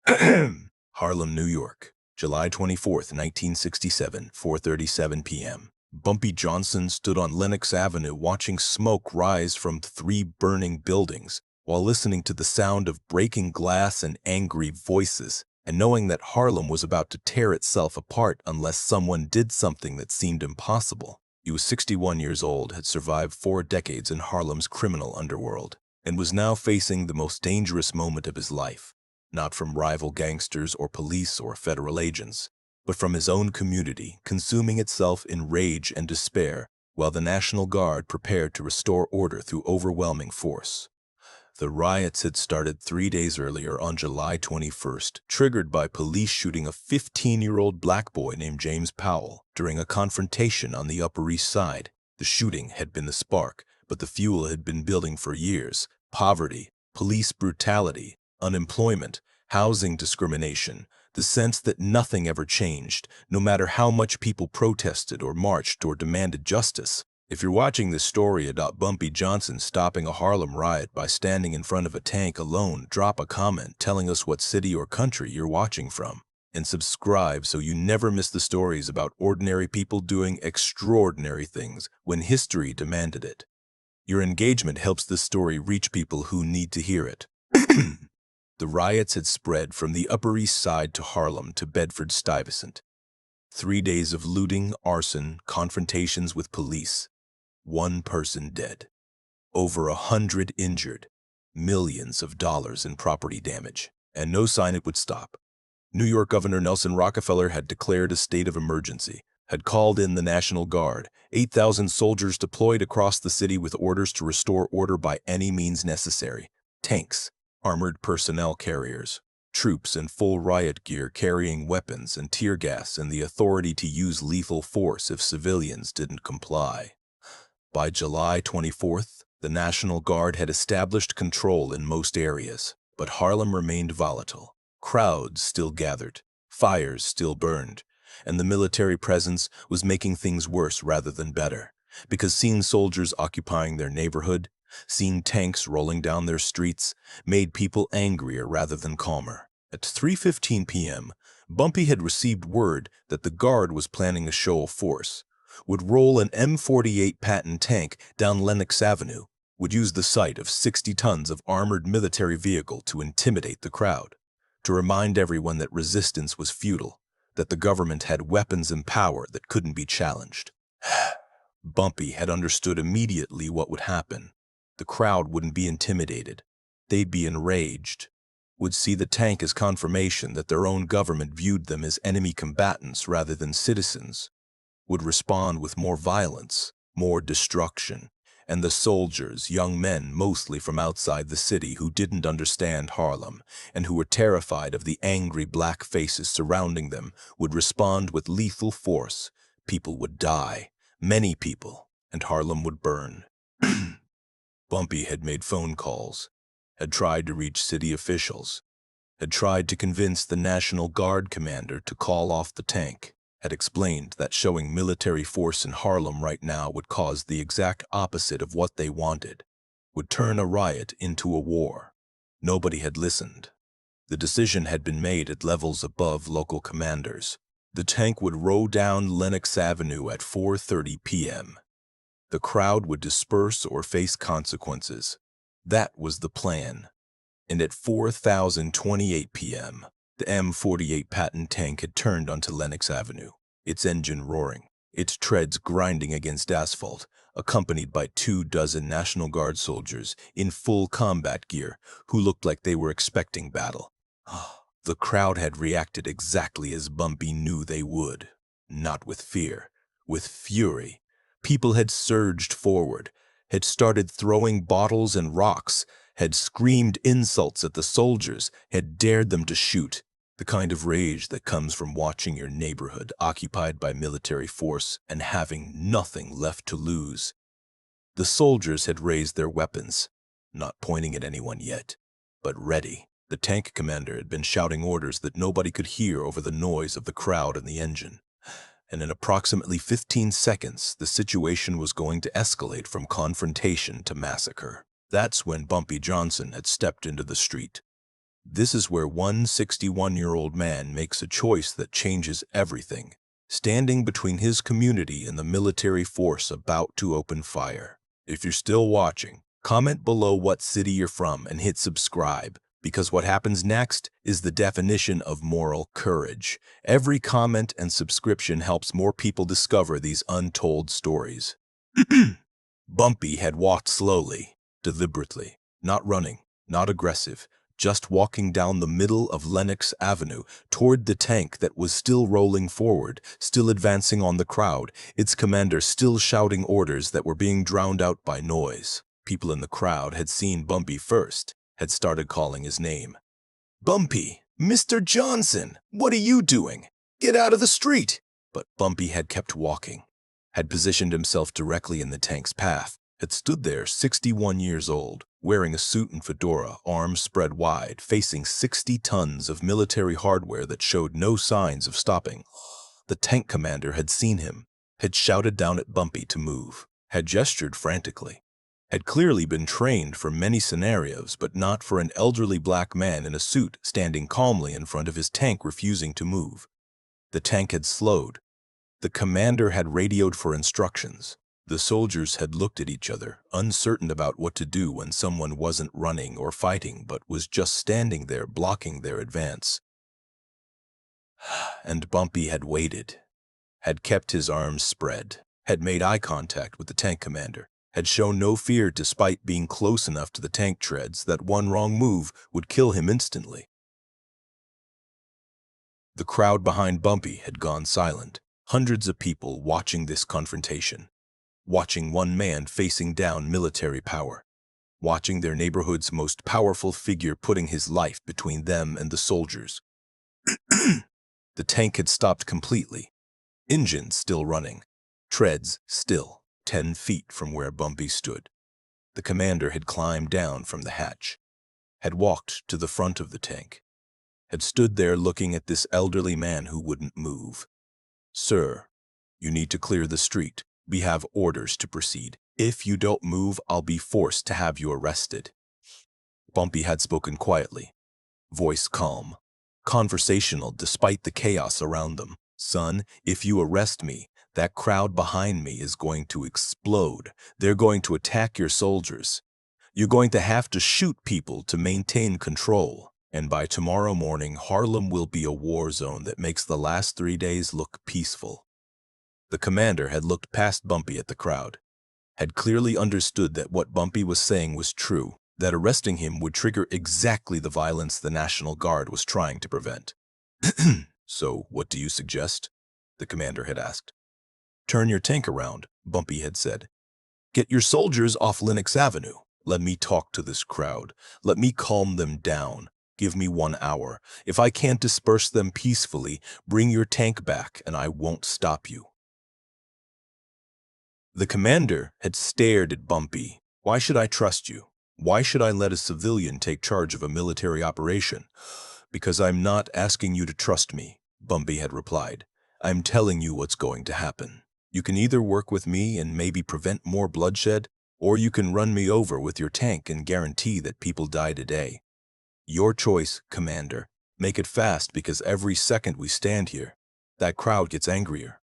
Harlem, New York, July 24th, 1967, 4:37 p.m. Bumpy Johnson stood on Lenox Avenue watching smoke rise from three burning buildings while listening to the sound of breaking glass and angry voices, and knowing that Harlem was about to tear itself apart unless someone did something that seemed impossible. He was 61 years old, had survived 4 decades in Harlem's criminal underworld, and was now facing the most dangerous moment of his life. Not from rival gangsters or police or federal agents, but from his own community, consuming itself in rage and despair, while the National Guard prepared to restore order through overwhelming force. The riots had started 3 days earlier on July 21st, triggered by police shooting a 15-year-old black boy named James Powell during a confrontation on the Upper East Side. The shooting had been the spark, but the fuel had been building for years. Poverty, police brutality, unemployment, housing discrimination, the sense that nothing ever changed, no matter how much people protested or marched or demanded justice. If you're watching this story about Bumpy Johnson stopping a Harlem riot by standing in front of a tank alone, drop a comment telling us what city or country you're watching from. And subscribe so you never miss the stories about ordinary people doing extraordinary things when history demanded it. Your engagement helps this story reach people who need to hear it. The riots had spread from the Upper East Side to Harlem to Bedford-Stuyvesant. 3 days of looting, arson, confrontations with police. 1 person dead. Over 100 injured. Millions of dollars in property damage. And no sign it would stop. New York Governor Nelson Rockefeller had declared a state of emergency, had called in the National Guard, 8,000 soldiers deployed across the city with orders to restore order by any means necessary. Tanks, armored personnel carriers, troops in full riot gear carrying weapons and tear gas, and the authority to use lethal force if civilians didn't comply. By July 24th, the National Guard had established control in most areas, but Harlem remained volatile. Crowds still gathered, fires still burned, and the military presence was making things worse rather than better, because seeing soldiers occupying their neighborhood, seeing tanks rolling down their streets, made people angrier rather than calmer. At 3:15 p.m., Bumpy had received word that the Guard was planning a show of force, would roll an M48 Patton tank down Lenox Avenue, would use the sight of 60 tons of armored military vehicle to intimidate the crowd, to remind everyone that resistance was futile, that the government had weapons and power that couldn't be challenged. Bumpy had understood immediately what would happen. The crowd wouldn't be intimidated. They'd be enraged, would see the tank as confirmation that their own government viewed them as enemy combatants rather than citizens, would respond with more violence, more destruction, and the soldiers, young men mostly from outside the city who didn't understand Harlem and who were terrified of the angry black faces surrounding them, would respond with lethal force. People would die, many people, and Harlem would burn. Bumpy had made phone calls, had tried to reach city officials, had tried to convince the National Guard commander to call off the tank, had explained that showing military force in Harlem right now would cause the exact opposite of what they wanted, would turn a riot into a war. Nobody had listened. The decision had been made at levels above local commanders. The tank would roll down Lenox Avenue at 4:30 p.m. The crowd would disperse or face consequences. That was the plan. And at 4:28 p.m., the M48 Patton tank had turned onto Lenox Avenue, its engine roaring, its treads grinding against asphalt, accompanied by 24 National Guard soldiers in full combat gear who looked like they were expecting battle. The crowd had reacted exactly as Bumpy knew they would. Not with fear, with fury. People had surged forward, had started throwing bottles and rocks, had screamed insults at the soldiers, had dared them to shoot. The kind of rage that comes from watching your neighborhood occupied by military force and having nothing left to lose. The soldiers had raised their weapons, not pointing at anyone yet, but ready. The tank commander had been shouting orders that nobody could hear over the noise of the crowd and the engine. And in approximately 15 seconds, the situation was going to escalate from confrontation to massacre. That's when Bumpy Johnson had stepped into the street. This is where one 61-year-old man makes a choice that changes everything, standing between his community and the military force about to open fire. If you're still watching, comment below what city you're from and hit subscribe, because what happens next is the definition of moral courage. Every comment and subscription helps more people discover these untold stories. Bumpy had walked slowly, deliberately, not running, not aggressive, just walking down the middle of Lenox Avenue toward the tank that was still rolling forward, still advancing on the crowd, its commander still shouting orders that were being drowned out by noise. People in the crowd had seen Bumpy first, had started calling his name. "Bumpy! Mr. Johnson! What are you doing? Get out of the street!" But Bumpy had kept walking, had positioned himself directly in the tank's path, had stood there 61 years old, wearing a suit and fedora, arms spread wide, facing 60 tons of military hardware that showed no signs of stopping. The tank commander had seen him, had shouted down at Bumpy to move, had gestured frantically, had clearly been trained for many scenarios, but not for an elderly black man in a suit standing calmly in front of his tank refusing to move. The tank had slowed. The commander had radioed for instructions. The soldiers had looked at each other, uncertain about what to do when someone wasn't running or fighting but was just standing there blocking their advance. And Bumpy had waited, had kept his arms spread, had made eye contact with the tank commander, had shown no fear despite being close enough to the tank treads that one wrong move would kill him instantly. The crowd behind Bumpy had gone silent, hundreds of people watching this confrontation, watching one man facing down military power, watching their neighborhood's most powerful figure putting his life between them and the soldiers. The tank had stopped completely, engines still running, treads still 10 feet from where Bumpy stood. The commander had climbed down from the hatch, had walked to the front of the tank, had stood there looking at this elderly man who wouldn't move. "Sir, you need to clear the street. We have orders to proceed. If you don't move, I'll be forced to have you arrested." Bumpy had spoken quietly, voice calm, conversational despite the chaos around them. "Son, if you arrest me, that crowd behind me is going to explode. They're going to attack your soldiers. You're going to have to shoot people to maintain control. And by tomorrow morning, Harlem will be a war zone that makes the last 3 days look peaceful." The commander had looked past Bumpy at the crowd, had clearly understood that what Bumpy was saying was true, that arresting him would trigger exactly the violence the National Guard was trying to prevent. "So, what do you suggest?" the commander had asked. "Turn your tank around," Bumpy had said. "Get your soldiers off Lenox Avenue. Let me talk to this crowd. Let me calm them down. Give me 1 hour. If I can't disperse them peacefully, bring your tank back and I won't stop you." The commander had stared at Bumpy. "Why should I trust you? Why should I let a civilian take charge of a military operation?" "Because I'm not asking you to trust me," Bumpy had replied. "I'm telling you what's going to happen. You can either work with me and maybe prevent more bloodshed, or you can run me over with your tank and guarantee that people die today. Your choice, Commander. Make it fast because every second we stand here, that crowd gets angrier."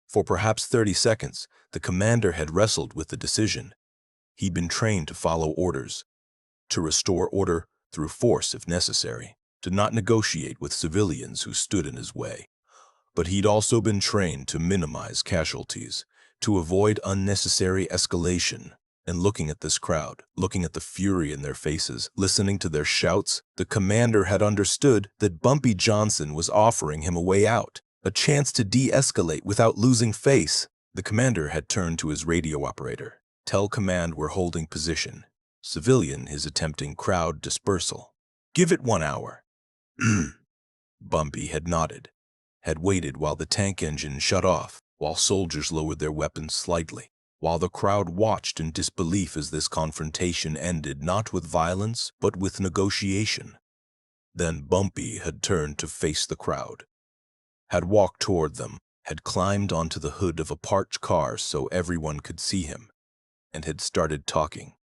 For perhaps 30 seconds, the commander had wrestled with the decision. He'd been trained to follow orders, to restore order through force if necessary, to not negotiate with civilians who stood in his way. But he'd also been trained to minimize casualties, to avoid unnecessary escalation. And looking at this crowd, looking at the fury in their faces, listening to their shouts, the commander had understood that Bumpy Johnson was offering him a way out, a chance to de-escalate without losing face. The commander had turned to his radio operator. "Tell command we're holding position. Civilian is attempting crowd dispersal. Give it 1 hour." Bumpy had nodded, had waited while the tank engine shut off, while soldiers lowered their weapons slightly, while the crowd watched in disbelief as this confrontation ended not with violence, but with negotiation. Then Bumpy had turned to face the crowd, had walked toward them, had climbed onto the hood of a parked car so everyone could see him, and had started talking.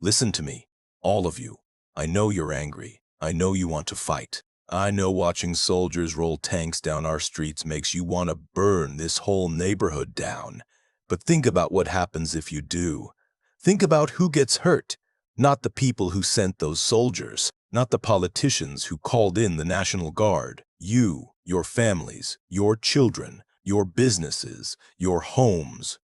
"Listen to me, all of you. I know you're angry. I know you want to fight. I know watching soldiers roll tanks down our streets makes you want to burn this whole neighborhood down. But think about what happens if you do. Think about who gets hurt. Not the people who sent those soldiers, not the politicians who called in the National Guard. You, your families, your children, your businesses, your homes.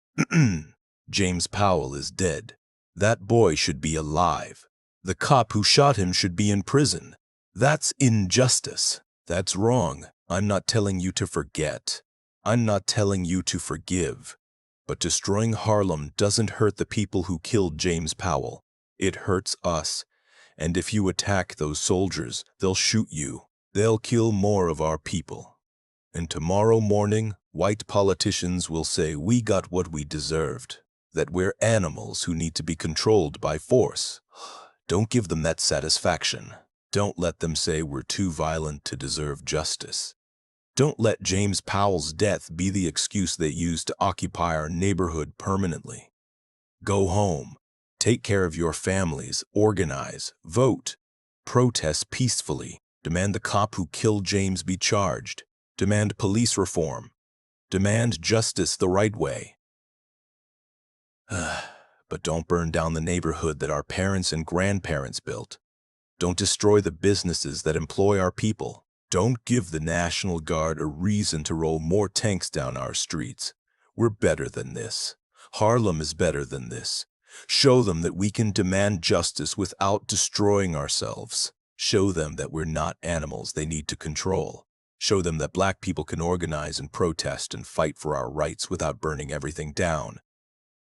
James Powell is dead. That boy should be alive. The cop who shot him should be in prison. That's injustice. That's wrong. I'm not telling you to forget. I'm not telling you to forgive. But destroying Harlem doesn't hurt the people who killed James Powell. It hurts us. And if you attack those soldiers, they'll shoot you. They'll kill more of our people. And tomorrow morning, white politicians will say we got what we deserved. That we're animals who need to be controlled by force. Don't give them that satisfaction. Don't let them say we're too violent to deserve justice. Don't let James Powell's death be the excuse they use to occupy our neighborhood permanently. Go home. Take care of your families. Organize. Vote. Protest peacefully. Demand the cop who killed James be charged. Demand police reform. Demand justice the right way. But don't burn down the neighborhood that our parents and grandparents built. Don't destroy the businesses that employ our people. Don't give the National Guard a reason to roll more tanks down our streets. We're better than this. Harlem is better than this. Show them that we can demand justice without destroying ourselves. Show them that we're not animals they need to control. Show them that black people can organize and protest and fight for our rights without burning everything down.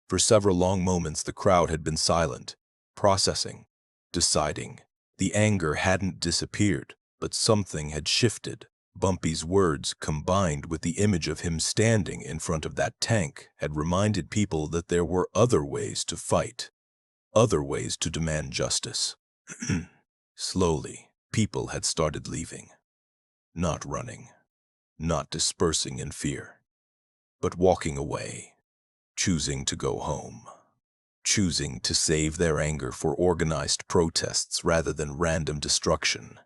For several long moments, the crowd had been silent, processing, deciding. The anger hadn't disappeared, but something had shifted. Bumpy's words, combined with the image of him standing in front of that tank, had reminded people that there were other ways to fight, other ways to demand justice. Slowly, people had started leaving. Not running, not dispersing in fear, but walking away, choosing to go home. Choosing to save their anger for organized protests rather than random destruction.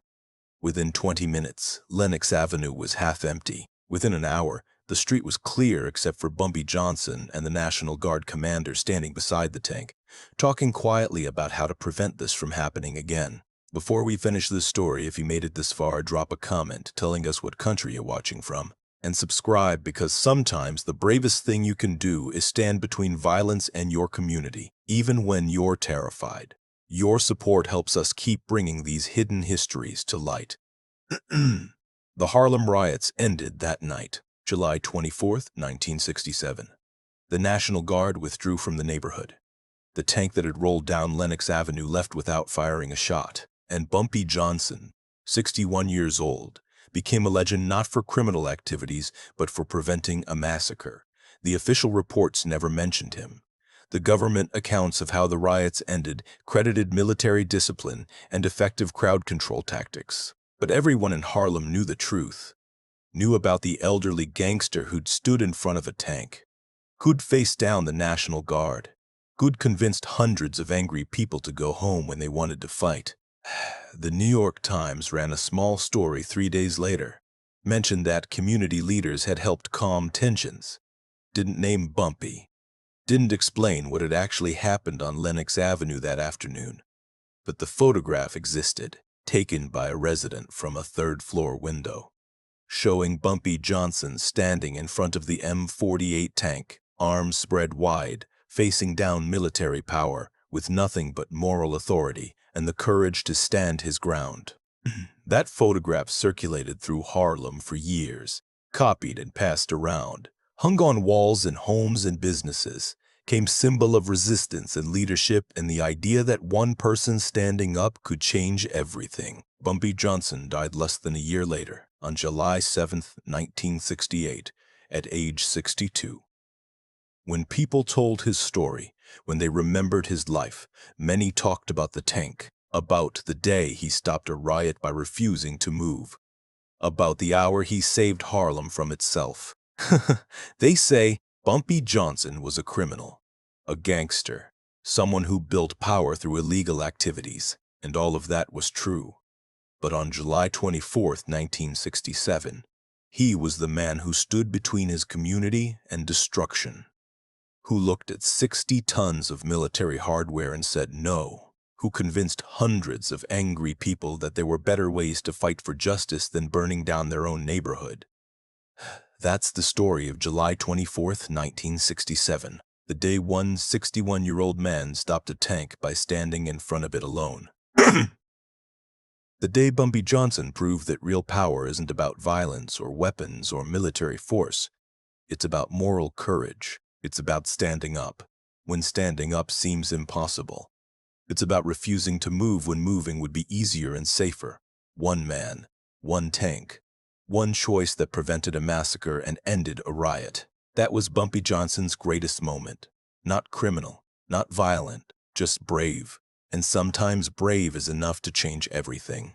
Within 20 minutes, Lenox Avenue was half empty. Within an hour, the street was clear except for Bumpy Johnson and the National Guard commander standing beside the tank, talking quietly about how to prevent this from happening again. Before we finish this story, if you made it this far, drop a comment telling us what country you're watching from. And subscribe, because sometimes the bravest thing you can do is stand between violence and your community, even when you're terrified. Your support helps us keep bringing these hidden histories to light. The Harlem riots ended that night, July 24th, 1967. The National Guard withdrew from the neighborhood. The tank that had rolled down Lenox Avenue left without firing a shot, and Bumpy Johnson, 61 years old, became a legend not for criminal activities, but for preventing a massacre. The official reports never mentioned him. The government accounts of how the riots ended credited military discipline and effective crowd control tactics. But everyone in Harlem knew the truth, knew about the elderly gangster who'd stood in front of a tank, who'd faced down the National Guard, who'd convinced hundreds of angry people to go home when they wanted to fight. The New York Times ran a small story 3 days later, mentioned that community leaders had helped calm tensions, didn't name Bumpy, didn't explain what had actually happened on Lenox Avenue that afternoon. But the photograph existed, taken by a resident from a third-floor window, showing Bumpy Johnson standing in front of the M48 tank, arms spread wide, facing down military power, with nothing but moral authority and the courage to stand his ground. That photograph circulated through Harlem for years, copied and passed around, hung on walls in homes and businesses, came symbol of resistance and leadership and the idea that one person standing up could change everything. Bumpy Johnson died less than a year later, on July 7, 1968, at age 62. When people told his story, when they remembered his life, many talked about the tank, about the day he stopped a riot by refusing to move, about the hour he saved Harlem from itself. They say Bumpy Johnson was a criminal, a gangster, someone who built power through illegal activities, and all of that was true. But on July 24th, 1967, he was the man who stood between his community and destruction, who looked at 60 tons of military hardware and said no, who convinced hundreds of angry people that there were better ways to fight for justice than burning down their own neighborhood. That's the story of July 24th, 1967, the day one 61-year-old man stopped a tank by standing in front of it alone. The day Bumpy Johnson proved that real power isn't about violence or weapons or military force. It's about moral courage. It's about standing up when standing up seems impossible. It's about refusing to move when moving would be easier and safer. One man, one tank, one choice that prevented a massacre and ended a riot. That was Bumpy Johnson's greatest moment. Not criminal, not violent, just brave. And sometimes brave is enough to change everything.